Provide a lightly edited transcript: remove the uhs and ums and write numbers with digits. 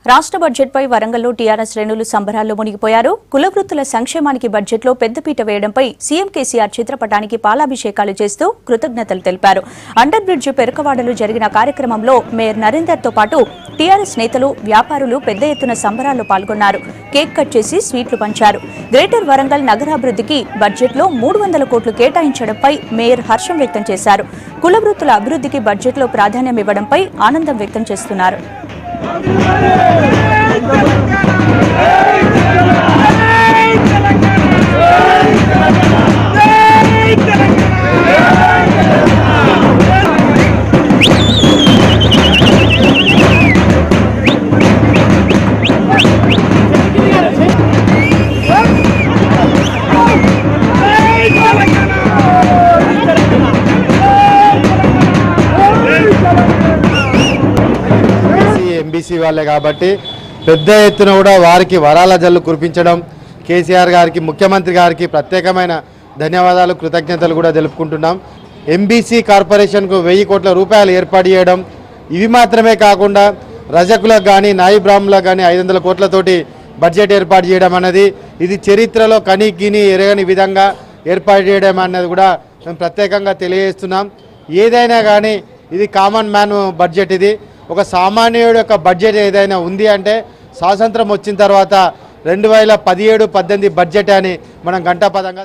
రాష్ట్ర బడ్జెట్పై వరంగల్లో టీఆర్ఎస్ శ్రేణులు సంబరాల్లో మునిగిపోయారు. కులవృత్తుల సంక్షేమానికి బడ్జెట్లో పెద్దపీట వేయడంపై సీఎం కేసీఆర్ చిత్రపటానికి పాలాభిషేకాలు చేస్తూ కృతజ్ఞతలు తెలిపారు. అండర్ బ్రిడ్జ్ పెరకవాడలో జరిగిన కార్యక్రమంలో మేయర్ నరేందర్తో పాటు టీఆర్ఎస్ నేతలు, వ్యాపారులు పెద్ద ఎత్తున సంబరాల్లో పాల్గొన్నారు. కేక్ కట్ చేసి స్వీట్లు పంచారు. గ్రేటర్ వరంగల్ నగరాభివృద్ధికి బడ్జెట్లో 300 కోట్లు కేటాయించడంపై మేయర్ హర్షం వ్యక్తం చేశారు. కులవృత్తుల అభివృద్ధికి బడ్జెట్లో ప్రాధాన్యం ఇవ్వడంపై ఆనందం వ్యక్తం చేస్తున్నారు. ఎంబీసీ వాళ్ళే కాబట్టి పెద్ద ఎత్తున కూడా వారికి వరాల జల్లు కురిపించడం, కేసీఆర్ గారికి, ముఖ్యమంత్రి గారికి ప్రత్యేకమైన ధన్యవాదాలు, కృతజ్ఞతలు కూడా తెలుపుకుంటున్నాం. ఎంబీసీ కార్పొరేషన్కు 1000 కోట్ల రూపాయలు ఏర్పాటు చేయడం, ఇవి మాత్రమే కాకుండా రజకులకు కానీ, నాయి బ్రాహ్మణులకు కానీ 500 కోట్లతోటి బడ్జెట్ ఏర్పాటు చేయడం అన్నది ఇది చరిత్రలో కనీగిని ఎరగని విధంగా ఏర్పాటు చేయడం అన్నది కూడా మేము ప్రత్యేకంగా తెలియజేస్తున్నాం. ఏదైనా కానీ ఇది కామన్ మ్యాన్ బడ్జెట్. ఇది ఒక సామాన్యుడి యొక్క బడ్జెట్ ఏదైనా ఉంది అంటే స్వాతంత్రం వచ్చిన తర్వాత 2017-18 బడ్జెట్ అని మనం ఘంటాపథంగా